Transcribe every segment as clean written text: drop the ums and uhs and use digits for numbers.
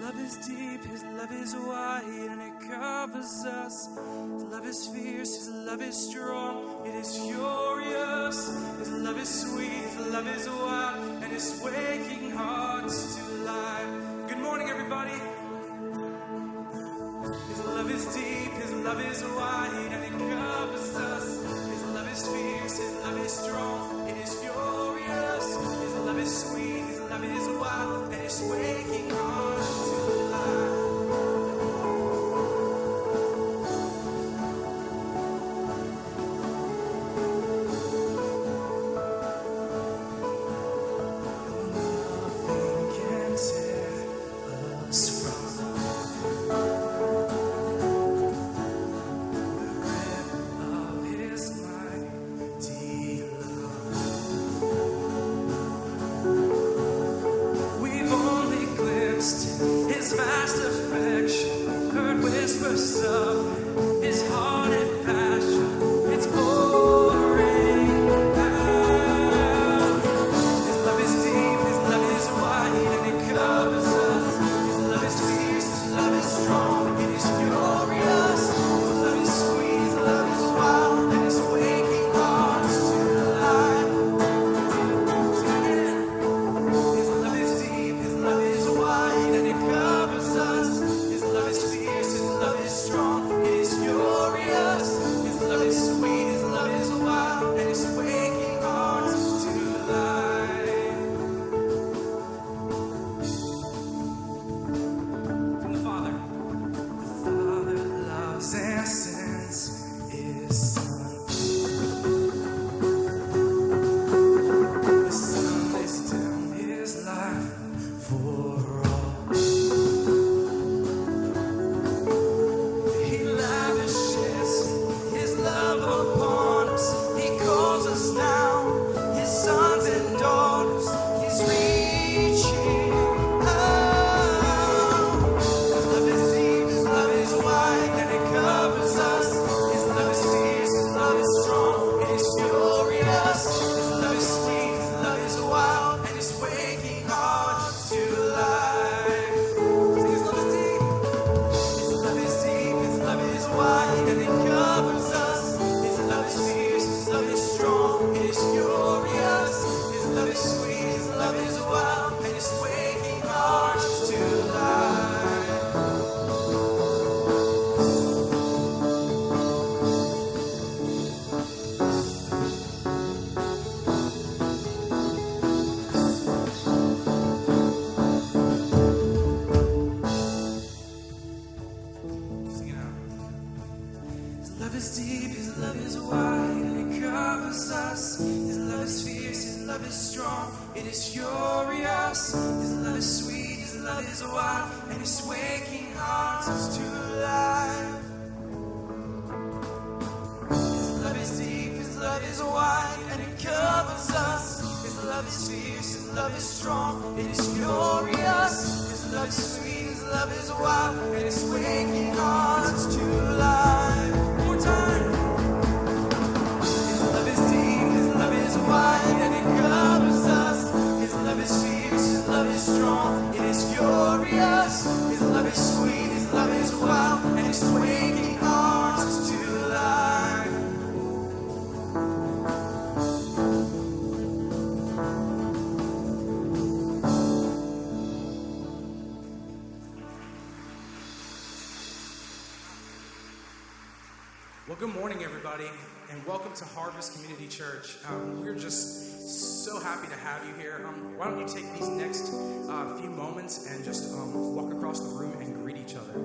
love is deep, his love is wide, and it covers us. His love is fierce, his love is strong, it is furious. His love is sweet, his love is wild, and it's waking hearts to life. Good morning, everybody. His love is deep, his love is wide, and it covers us. His love is fierce, his love is strong, it is furious. His love is sweet, his love is wild, and it's waking hearts to life. Nothing can tear us from the grip of his mighty love. We've only glimpsed his vast affection, heard whispers of his heart and passion. It's pouring out. His love is deep, his love is wide, and it covers us. His love is fierce, his love is strong, it is furious. His love is sweet, his love is wild, and it's waking hearts to life. Sing it again. His love is deep, his love is wide, and it covers us. His love is fierce, his love is strong, it is furious. His love is sweet, his love is wild, and it's waking hearts to life. From the Father. The Father loves and sends his Son. The Son lays down his life for all. He lavishes his love upon us. He calls us now his sons and daughters. He's reaching out. His love is deep, his love is wide, and it covers us. His love is fierce, his love is strong, it is furious. His love is sweet, his love is wild, and it's waking hearts to life. Sing, his love is deep. His love is deep, his love is wide, and it covers us. His love is fierce, his love is strong, it is furious. His love is sweet, his love is wild, and it's waking hearts to life. Sing it out. His love is deep, his love is wide, and it covers us. His love is fierce, his love is strong, it is furious. His love is sweet, his love is wild, and it's waking hearts to life. His love is deep, his love is wide, and it covers us. His love is fierce, his love is strong, it is furious. His love is sweet, his love is wild, and it's waking hearts to life. One more time. His love is deep, his love is wide, and it covers us. His love is fierce, his love is strong, it is furious. His love is sweet, his love is wild, and it's waking hearts to life. Well, good morning, everybody, and welcome to Harvest Community Church. We're just so happy to have you here. Why don't you take these next few moments and just walk across the room and greet each other.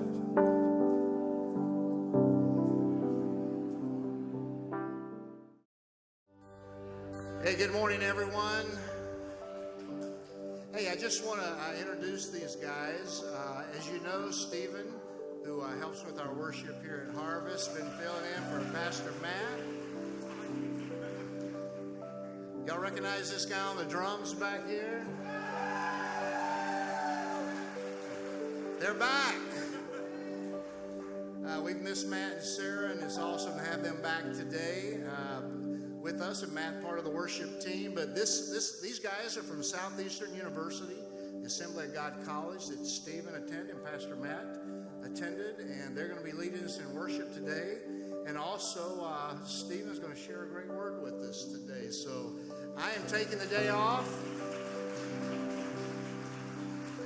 Hey, good morning, everyone. Hey, I just want to introduce these guys. As you know, Stephen, who helps with our worship here at Harvest, been filling in for Pastor Matt. Y'all recognize this guy on the drums back here? They're back. We've missed Matt and Sarah, and it's awesome to have them back today with us. And Matt, part of the worship team. But these guys are from Southeastern University. Assembly of God College that Stephen attended and Pastor Matt attended, and they're going to be leading us in worship today. And also, Stephen's going to share a great word with us today. So I am taking the day off.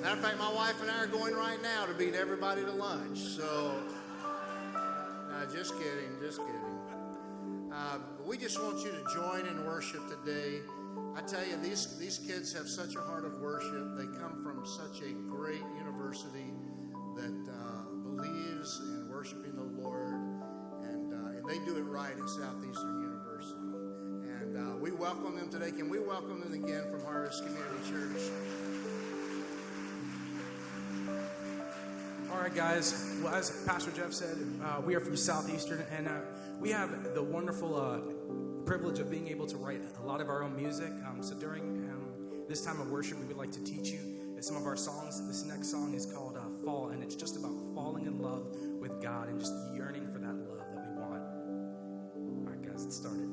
Matter of fact, my wife and I are going right now to beat everybody to lunch. So, just kidding, just kidding. We just want you to join in worship today. I tell you, these kids have such a heart of worship. They come from such a great university that believes in worshiping the Lord, and they do it right at Southeastern University. And we welcome them today. Can we welcome them again from Harvest Community Church? All right, guys. Well, as Pastor Jeff said, we are from Southeastern, and we have the wonderful privilege of being able to write a lot of our own music. So during this time of worship, we would like to teach you some of our songs. This next song is called Fall, and it's just about falling in love with God and just yearning for that love that we want. All right, guys, let's start it.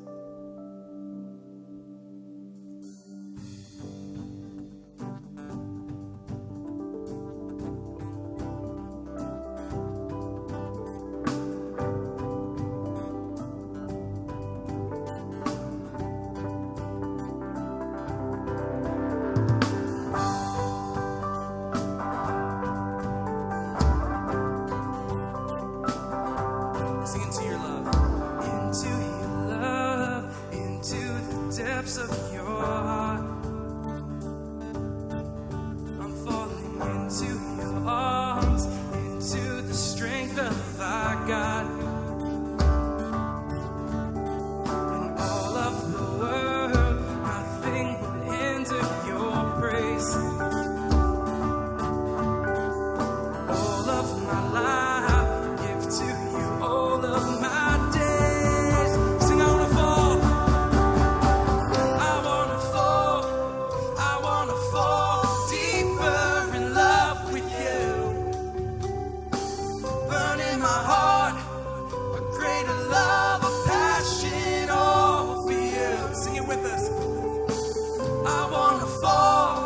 Of your heart, I'm falling into your arms, into the strength of our God, and all of the world, nothing will hinder your praise. All of my life, I give to you all of my days. Sing, I wanna fall.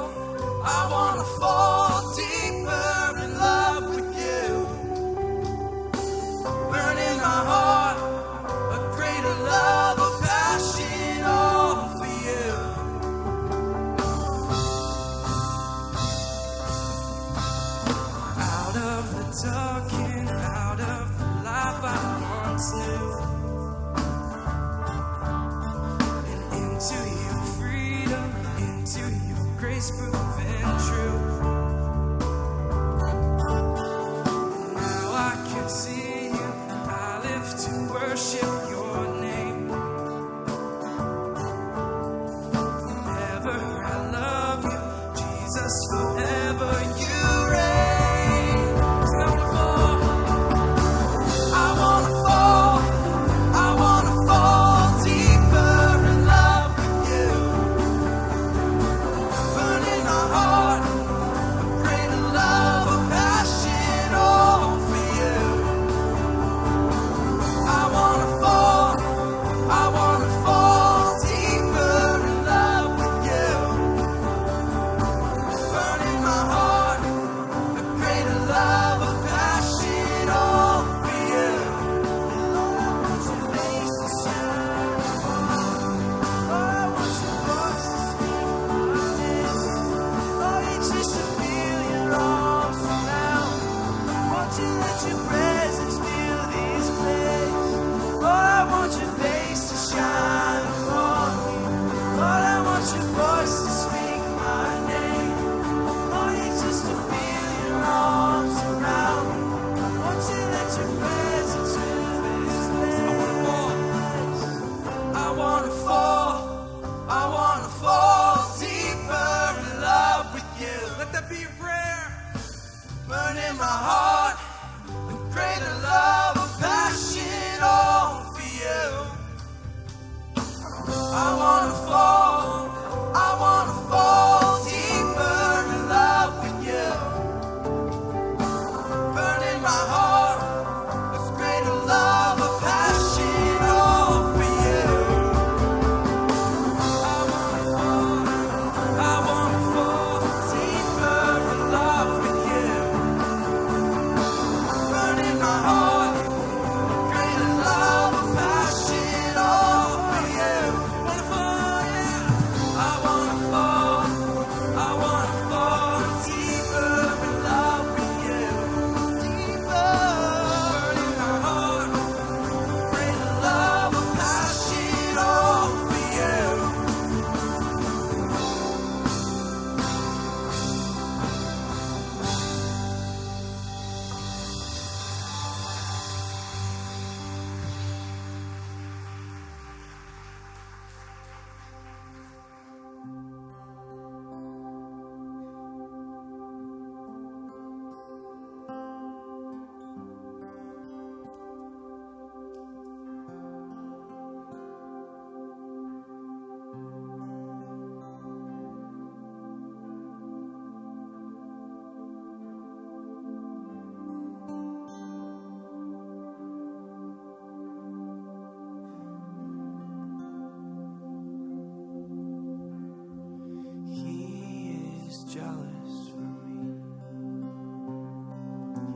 jealous for me.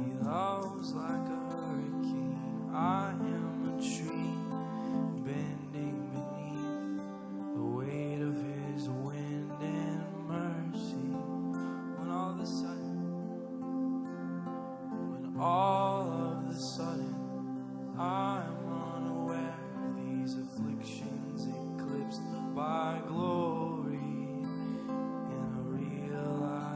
He loves like a hurricane. I am a tree bending beneath the weight of his wind and mercy. When all of a sudden I'm unaware of these afflictions eclipsed by glory, and I realize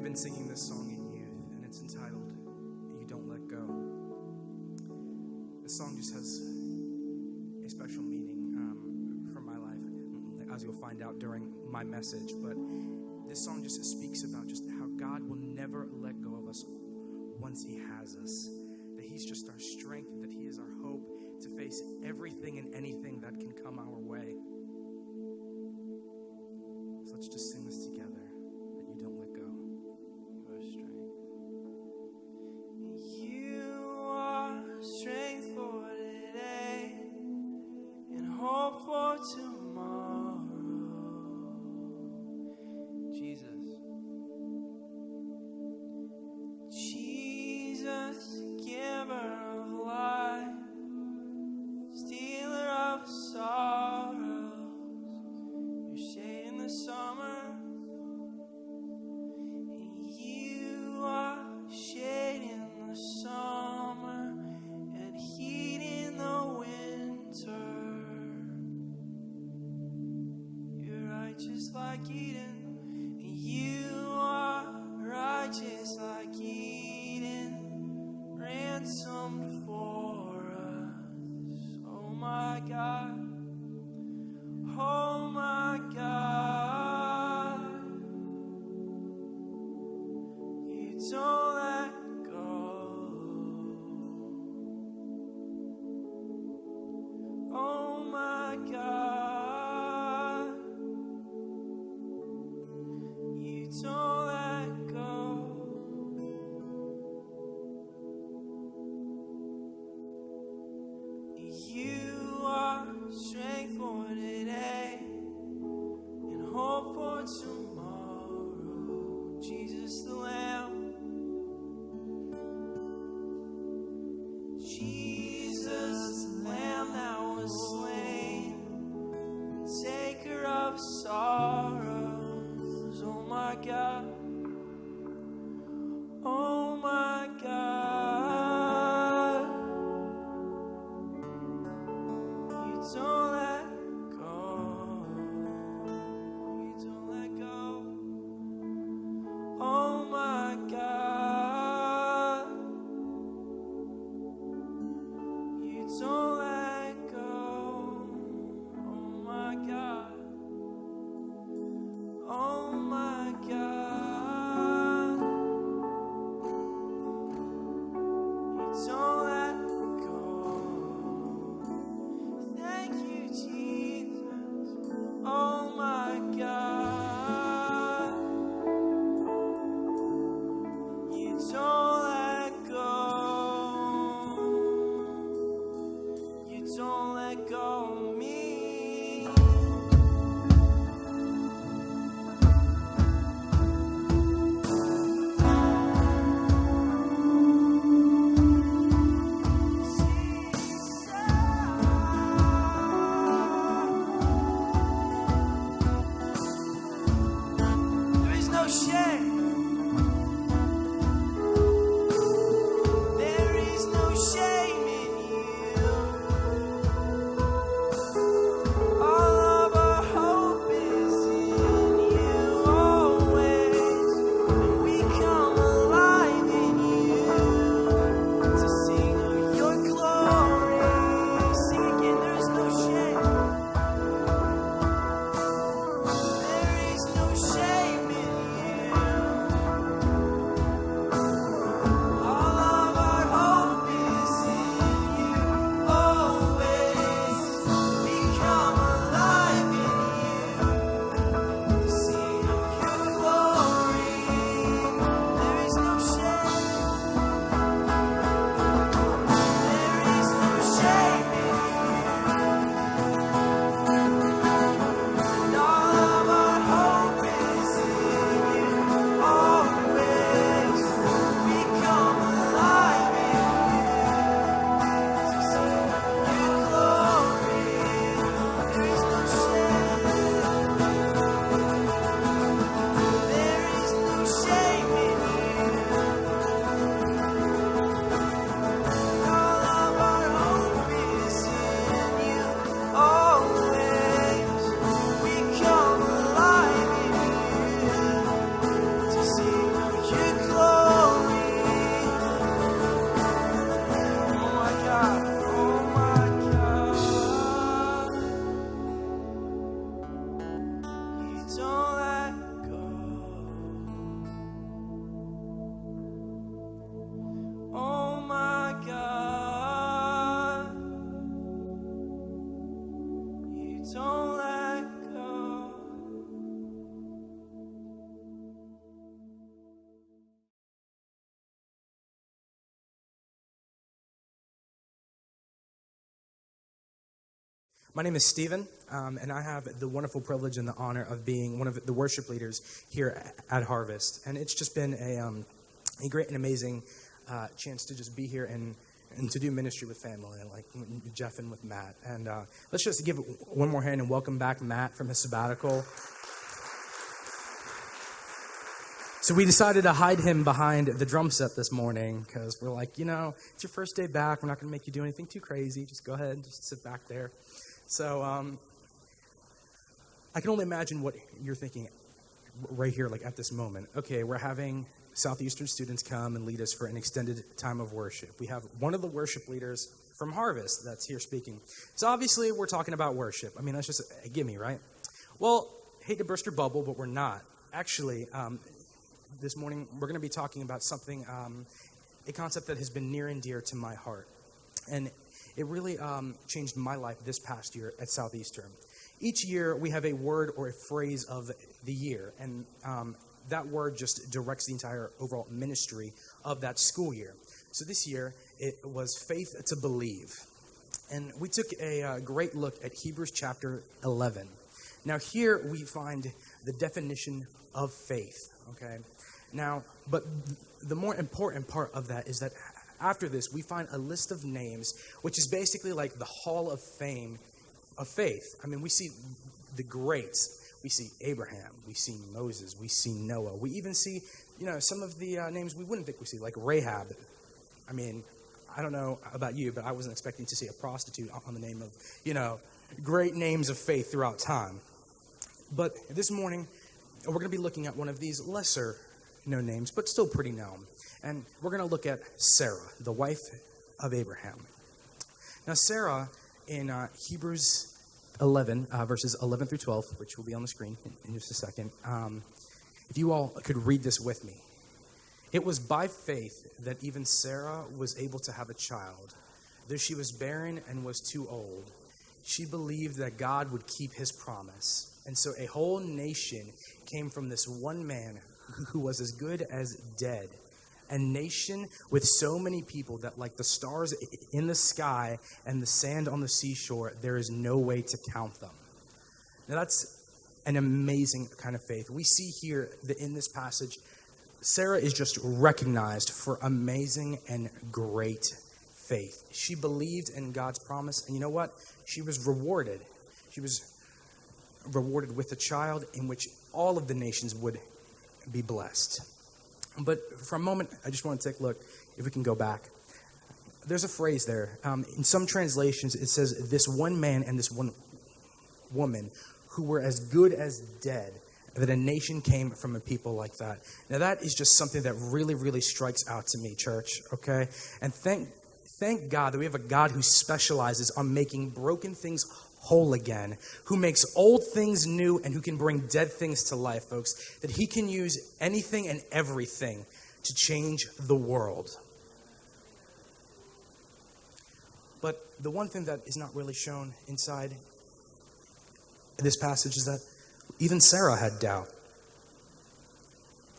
been singing this song in youth, and it's entitled, You Don't Let Go. This song just has a special meaning from my life, as you'll find out during my message. But this song just speaks about just how God will never let go of us once he has us. That he's just our strength, that he is our hope to face everything and anything that can come our way. So let's just sing this together, that you don't let go. You are strength. You are strength for today and hope for tomorrow. Jesus. Jesus, giver of life, stealer of sorrows, your shade in the summer. You are shade in the summer and heat in the winter. You're righteous like Eden. You are righteous like Eden, ransomed for us. Oh my God. Oh my God. You don't let go. Oh my God. You don't let go. You are strength for today and hope for tomorrow. Jesus the Lamb. Jesus the Lamb that was slain, taker of sorrows. Oh my God. Oh my God. You don't let go. You don't let go. Oh my God. You don't let go. Oh my God. Oh my God. You don't let go. Thank you, Jesus. Oh my God. You don't let go. You don't let go of me. My name is Stephen, and I have the wonderful privilege and the honor of being one of the worship leaders here at Harvest. And it's just been a great and amazing chance to just be here and to do ministry with family, like Jeff and with Matt. And let's just give one more hand and welcome back Matt from his sabbatical. So we decided to hide him behind the drum set this morning because we're like, it's your first day back. We're not going to make you do anything too crazy. Just go ahead and just sit back there. So I can only imagine what you're thinking right here, like at this moment. Okay, we're having Southeastern students come and lead us for an extended time of worship. We have one of the worship leaders from Harvest that's here speaking. So obviously we're talking about worship. I mean, that's just a gimme, right? Well, hate to burst your bubble, but we're not. Actually, this morning we're going to be talking about something, a concept that has been near and dear to my heart. And it really changed my life this past year at Southeastern. Each year we have a word or a phrase of the year, and that word just directs the entire overall ministry of that school year. So this year it was faith to believe. And we took a great look at Hebrews chapter 11. Now here we find the definition of faith, okay? Now, but the more important part of that is that after this, we find a list of names, which is basically like the Hall of Fame of faith. I mean, we see the greats. We see Abraham. We see Moses. We see Noah. We even see, some of the names we wouldn't think we see, like Rahab. I mean, I don't know about you, but I wasn't expecting to see a prostitute on the name of, great names of faith throughout time. But this morning, we're going to be looking at one of these lesser known names, but still pretty known. And we're going to look at Sarah, the wife of Abraham. Now, Sarah, in Hebrews 11, verses 11 through 12, which will be on the screen in just a second, if you all could read this with me. It was by faith that even Sarah was able to have a child. Though she was barren and was too old, she believed that God would keep his promise. And so a whole nation came from this one man who was as good as dead. A nation with so many people that, like the stars in the sky and the sand on the seashore, there is no way to count them. Now that's an amazing kind of faith. We see here that in this passage, Sarah is just recognized for amazing and great faith. She believed in God's promise, and you know what? She was rewarded. She was rewarded with a child in which all of the nations would be blessed. But for a moment, I just want to take a look, if we can go back. There's a phrase there. In some translations, it says, this one man and this one woman who were as good as dead, that a nation came from a people like that. Now, that is just something that really, really strikes out to me, church, okay? And thank God that we have a God who specializes on making broken things whole again, who makes old things new, and who can bring dead things to life, folks, that he can use anything and everything to change the world. But the one thing that is not really shown inside this passage is that even Sarah had doubt.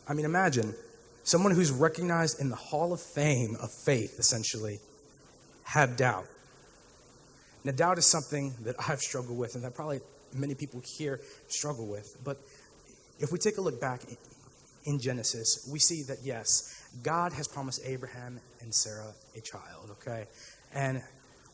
I mean, imagine someone who's recognized in the Hall of Fame of faith, essentially, had doubt. Now, doubt is something that I've struggled with, and that probably many people here struggle with. But if we take a look back in Genesis, we see that, yes, God has promised Abraham and Sarah a child, okay? And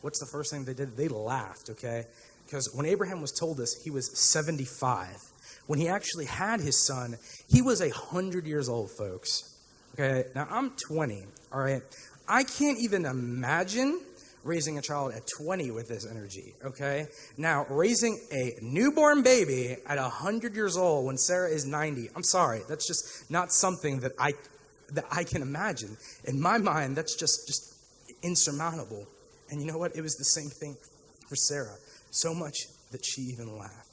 what's the first thing they did? They laughed, okay? Because when Abraham was told this, he was 75. When he actually had his son, he was 100 years old, folks. Okay, now I'm 20, all right? I can't even imagine raising a child at 20 with this energy, okay? Now, raising a newborn baby at 100 years old when Sarah is 90, I'm sorry, that's just not something that I can imagine. In my mind, that's just insurmountable. And you know what? It was the same thing for Sarah, so much that she even laughed.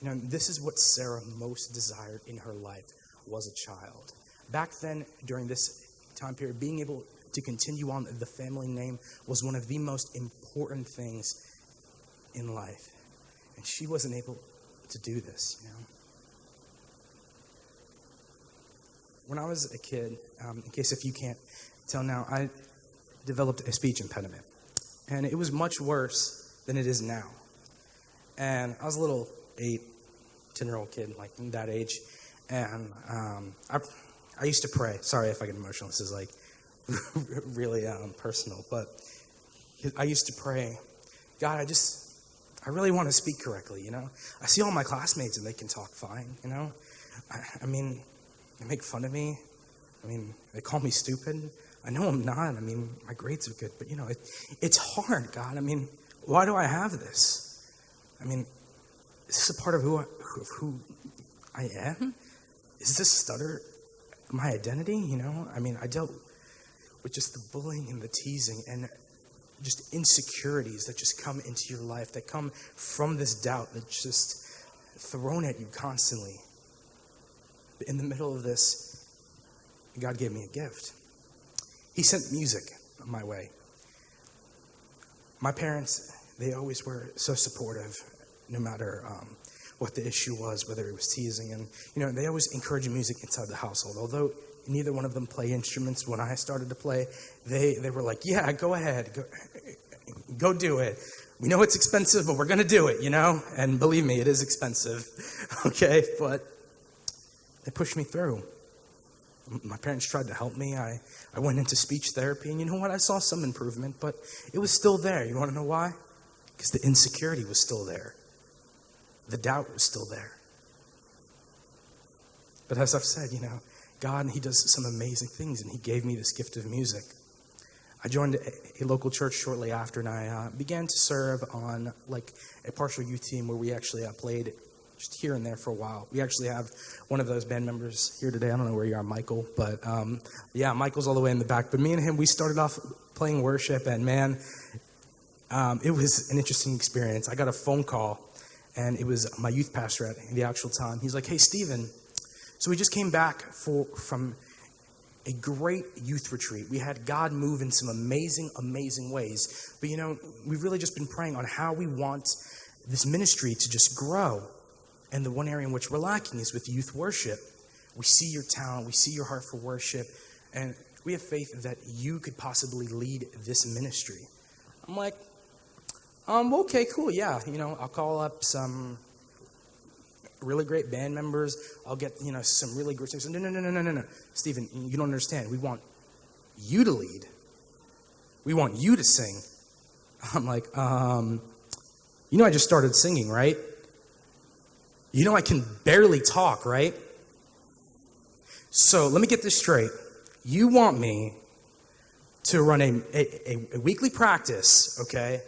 You know, this is what Sarah most desired in her life, was a child. Back then, during this time period, being able to continue on the family name was one of the most important things in life. And she wasn't able to do this, you know. When I was a kid, in case if you can't tell now, I developed a speech impediment. And it was much worse than it is now. And I was a little 10-year-old kid, like that age, and I used to pray. Sorry if I get emotional. This is like really personal, but I used to pray, God, I really want to speak correctly, you know? I see all my classmates and they can talk fine, you know? I mean, they make fun of me. I mean, they call me stupid. I know I'm not. I mean, my grades are good, but, you know, it's hard, God. I mean, why do I have this? I mean, is this a part of who I am? Is this stutter my identity, you know? I mean, I dealt with just the bullying and the teasing and just insecurities that just come into your life, that come from this doubt that's just thrown at you constantly. In the middle of this, God gave me a gift. He sent music my way. My parents, they always were so supportive, no matter what the issue was, whether it was teasing. And, you know, they always encouraged music inside the household. Although neither one of them play instruments, when I started to play, they were like, yeah, go ahead, go do it. We know it's expensive, but we're going to do it, you know? And believe me, it is expensive, okay? But they pushed me through. My parents tried to help me. I went into speech therapy, and you know what? I saw some improvement, but it was still there. You want to know why? Because the insecurity was still there. The doubt was still there. But as I've said, you know, God, he does some amazing things, and he gave me this gift of music. I joined a local church shortly after, and I began to serve on like a partial youth team where we actually played just here and there for a while. We actually have one of those band members here today. I don't know where you are, Michael, but yeah, Michael's all the way in the back. But me and him, we started off playing worship, and man, it was an interesting experience. I got a phone call, and it was my youth pastor at the actual time. He's like, hey, Stephen, so we just came back from a great youth retreat. We had God move in some amazing, amazing ways. But, you know, we've really just been praying on how we want this ministry to just grow. And the one area in which we're lacking is with youth worship. We see your talent. We see your heart for worship. And we have faith that you could possibly lead this ministry. I'm like, okay, cool. Yeah, you know, I'll call up some really great band members. I'll get, you know, some really great things. No. Stephen, you don't understand. We want you to lead. We want you to sing. I'm like, you know, I just started singing, right? You know, I can barely talk, right? So let me get this straight. You want me to run a weekly practice, okay,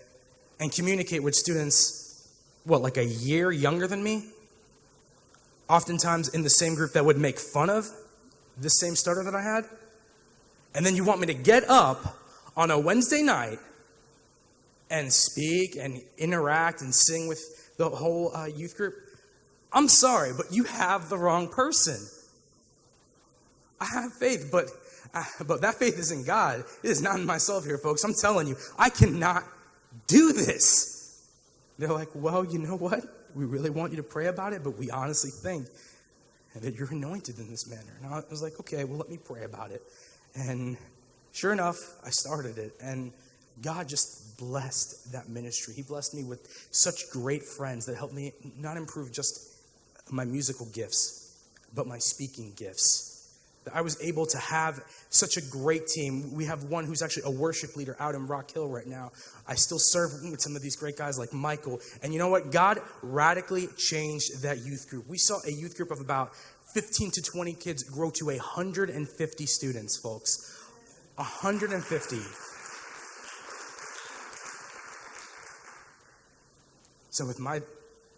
and communicate with students, what, like a year younger than me? Oftentimes in the same group that would make fun of this same stutter that I had. And then you want me to get up on a Wednesday night and speak and interact and sing with the whole youth group? I'm sorry, but you have the wrong person. I have faith, but that faith is in God. It is not in myself here, folks. I'm telling you, I cannot do this. They're like, well, you know what? We really want you to pray about it, but we honestly think that you're anointed in this manner. And I was like, okay, well, let me pray about it. And sure enough, I started it. And God just blessed that ministry. He blessed me with such great friends that helped me not improve just my musical gifts, but my speaking gifts. That I was able to have such a great team. We have one who's actually a worship leader out in Rock Hill right now. I still serve with some of these great guys like Michael. And you know what? God radically changed that youth group. We saw a youth group of about 15 to 20 kids grow to 150 students, folks. 150. So with my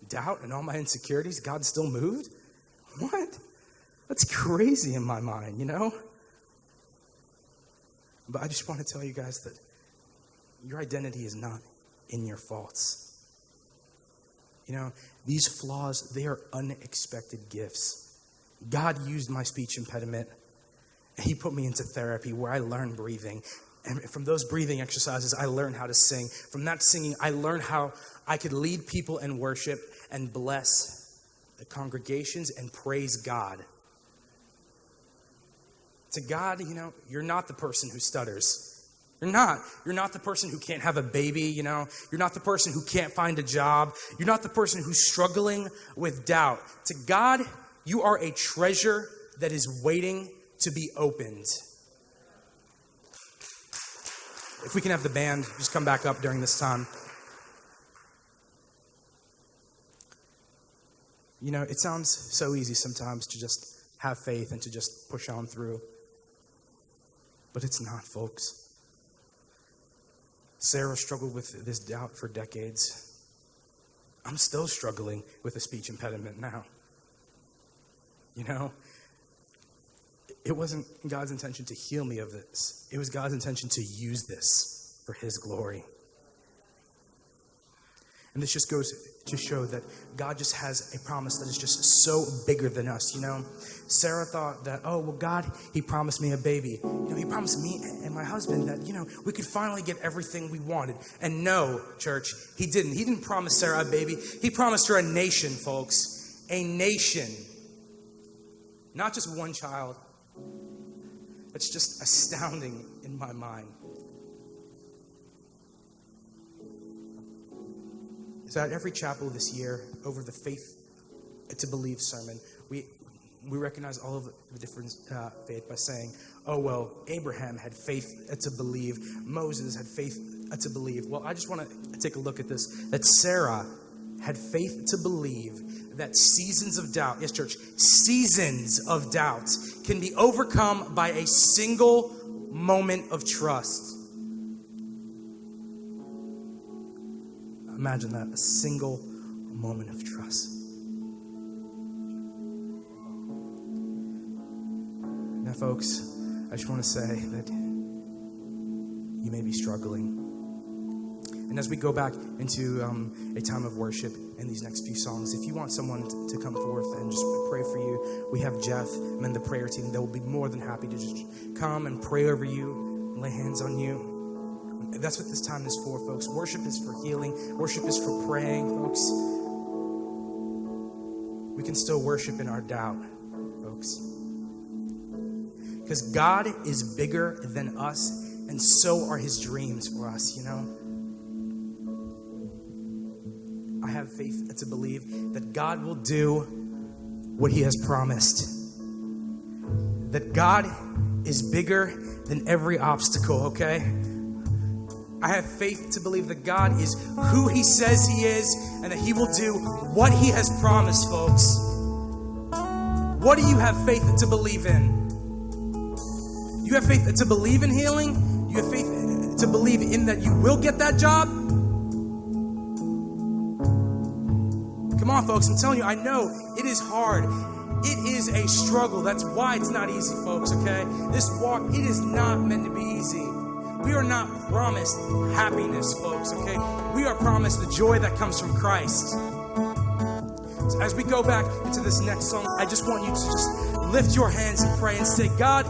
doubt and all my insecurities, God still moved? What? That's crazy in my mind, you know? But I just want to tell you guys that your identity is not in your faults. You know, these flaws, they are unexpected gifts. God used my speech impediment, and he put me into therapy where I learned breathing. And from those breathing exercises, I learned how to sing. From that singing, I learned how I could lead people in worship and bless the congregations and praise God. To God, you know, you're not the person who stutters. You're not. You're not the person who can't have a baby, you know. You're not the person who can't find a job. You're not the person who's struggling with doubt. To God, you are a treasure that is waiting to be opened. If we can have the band just come back up during this time. You know, it sounds so easy sometimes to just have faith and to just push on through. But it's not, folks. Sarah struggled with this doubt for decades. I'm still struggling with a speech impediment now. You know, it wasn't God's intention to heal me of this. It was God's intention to use this for his glory. And this just goes to show that God just has a promise that is just so bigger than us, you know. Sarah thought that, oh, well, God, he promised me a baby. You know, he promised me and my husband that, you know, we could finally get everything we wanted. And no, church, he didn't. He didn't promise Sarah a baby. He promised her a nation, folks. A nation. Not just one child. That's just astounding in my mind. So at every chapel this year, over the Faith to Believe sermon, we recognize all of the different faith by saying, oh, well, Abraham had faith to believe. Moses had faith to believe. Well, I just want to take a look at this, that Sarah had faith to believe that seasons of doubt, yes, church, seasons of doubt can be overcome by a single moment of trust. Imagine that, a single moment of trust. Now, folks, I just want to say that you may be struggling. And as we go back into a time of worship in these next few songs, if you want someone to come forth and just pray for you, we have Jeff and the prayer team. They will be more than happy to just come and pray over you, lay hands on you. That's what this time is for, folks. Worship is for healing. Worship is for praying, folks. We can still worship in our doubt, folks. Because God is bigger than us, and so are his dreams for us, you know. I have faith to believe that God will do what he has promised. That God is bigger than every obstacle, okay? I have faith to believe that God is who he says he is and that he will do what he has promised, folks. What do you have faith to believe in? You have faith to believe in healing? You have faith to believe in that you will get that job? Come on, folks, I'm telling you, I know it is hard. It is a struggle. That's why it's not easy, folks, okay? This walk, it is not meant to be easy. We are not promised happiness, folks, okay? We are promised the joy that comes from Christ. So as we go back into this next song, I just want you to just lift your hands and pray and say, God,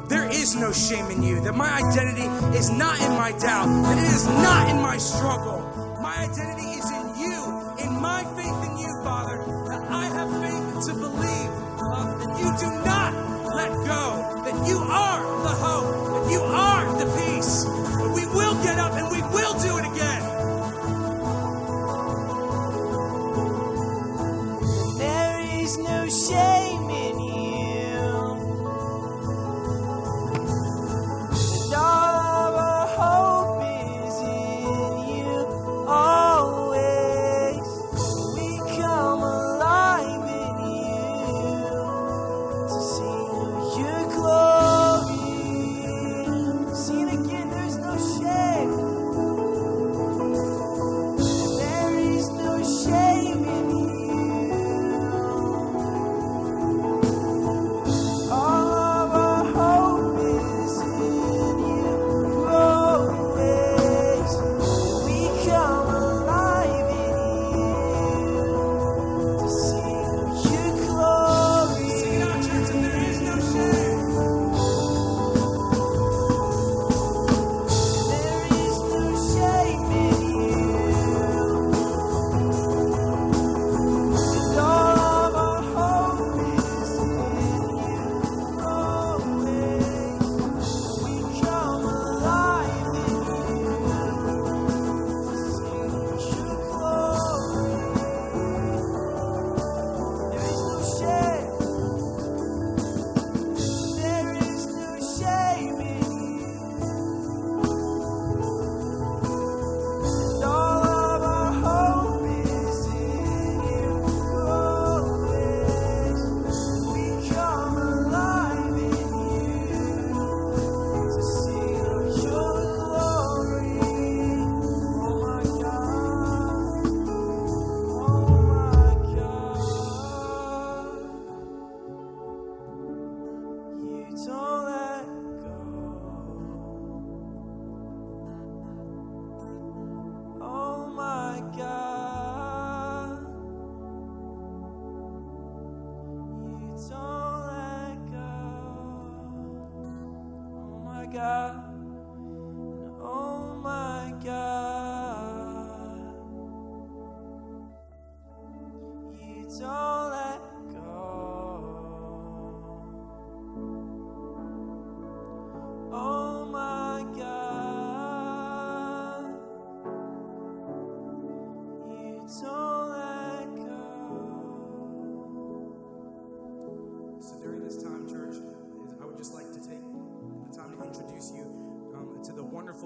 there is no shame in you, that my identity is not in my doubt, that it is not in my struggle. My identity is in you, in my faith in you, Father, that I have faith to believe that you do not let go, that you are the hope, that you are the peace, that we will get up and we will do it again. There is no shame in you, and all our hope is in you always. We come alive in you to sing your glory. Sing it again, there's no shame.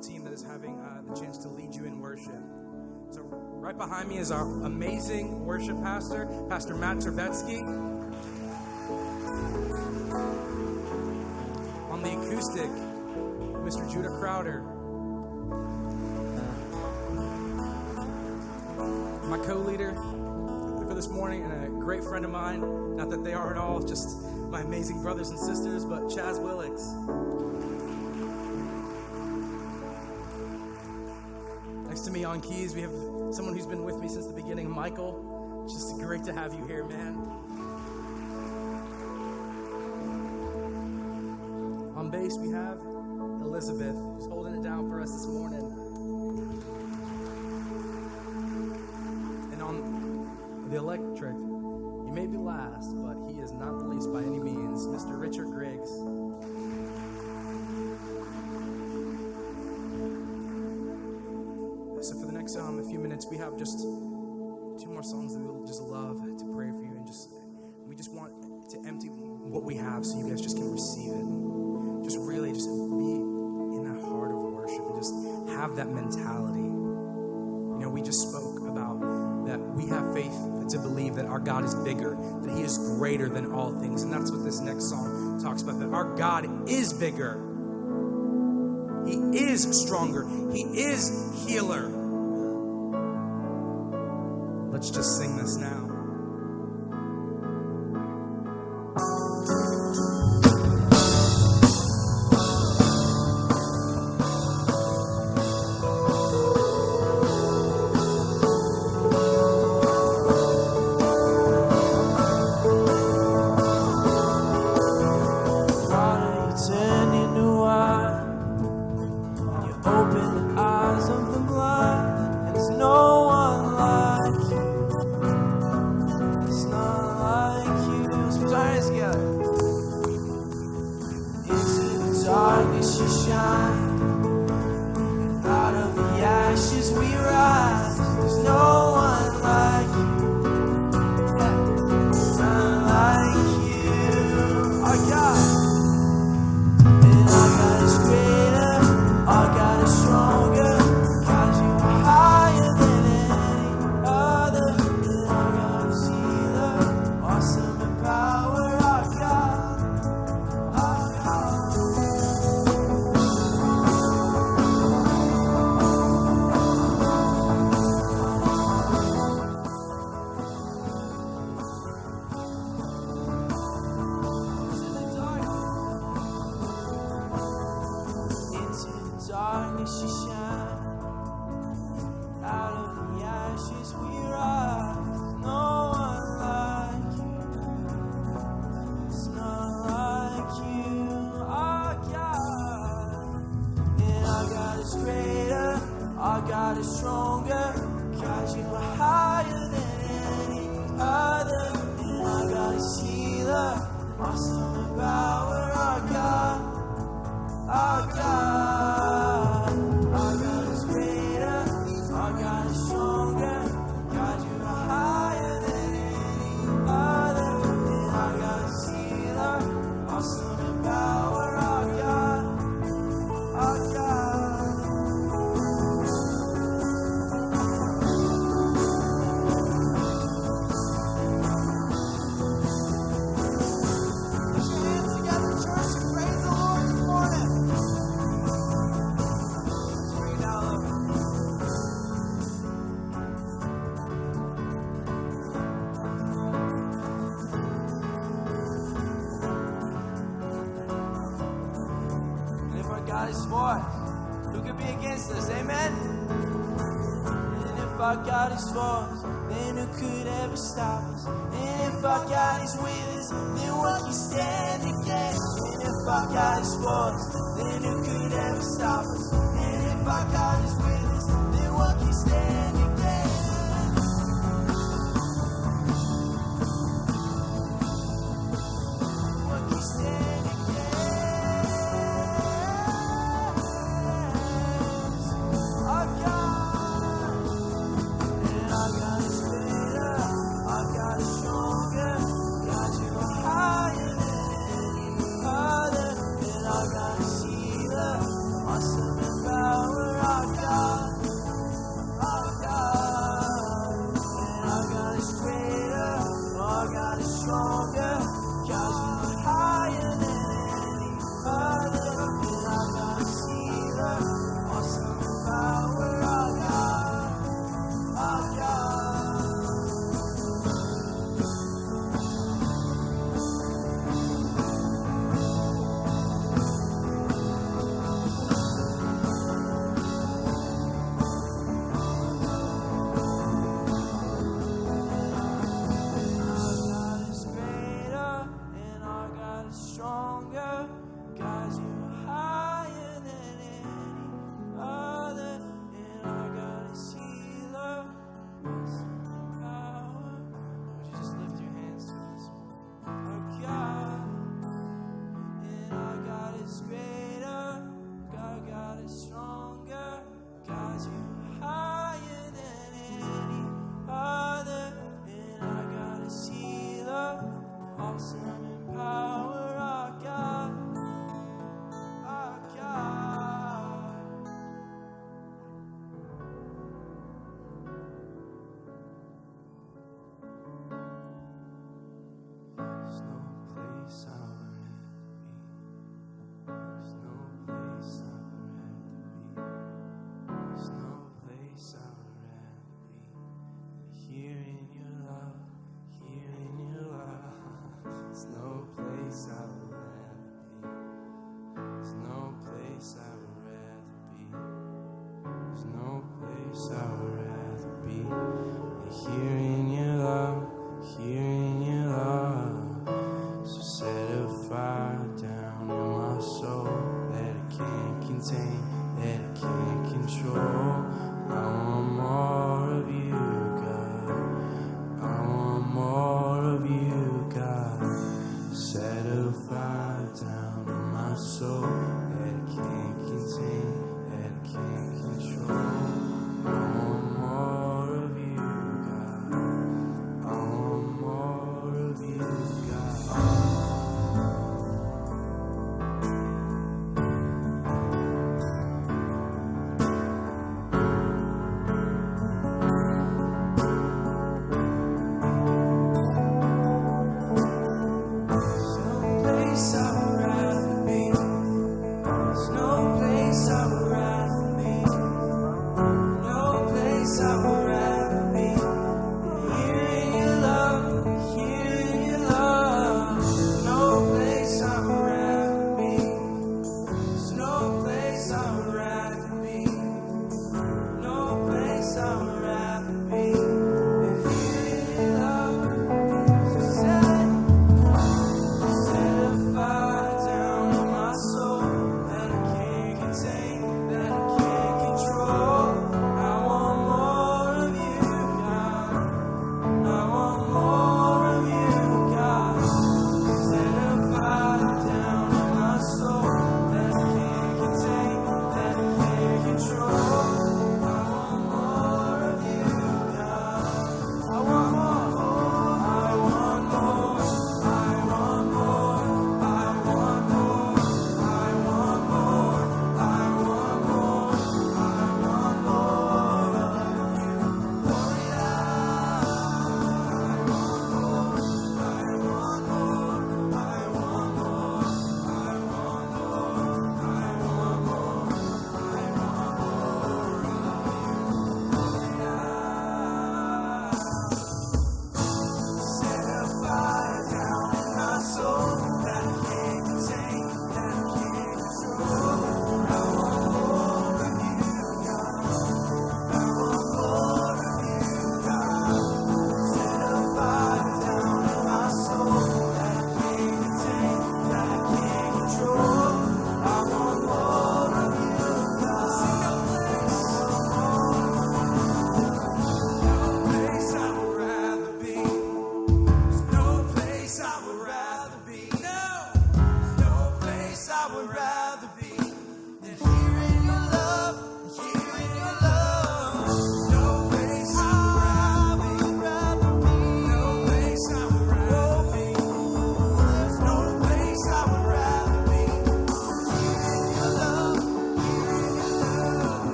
team that is having the chance to lead you in worship. So right behind me is our amazing worship pastor, Pastor Matt Terbetsky. On the acoustic, Mr. Judah Crowder. My co-leader for this morning and a great friend of mine, not that they are at all, just my amazing brothers and sisters, but Chaz Willix. Next to me on keys, we have someone who's been with me since the beginning, Michael. It's just great to have you here, man. On bass, we have Elizabeth, who's holding it down for us this morning. And on the electric, he may be last, but he is not the least by any means, Mr. Richard Griggs. So for the next few minutes, we have just 2 more songs that we'll just love to pray for you, and we just want to empty what we have so you guys just can receive it. Just really just be in that heart of worship and just have that mentality. You know, we just spoke about that we have faith to believe that our God is bigger, that he is greater than all things. And that's what this next song talks about, that our God is bigger. He is stronger. He is healer. Let's just sing this now. God is for us, then who could ever stop us? And if our God is with us, then what can stand against? And if our God is for us, then who could ever stop us? And if our God is with us, then what can stand against? What can stand against? Our God. Awesome and So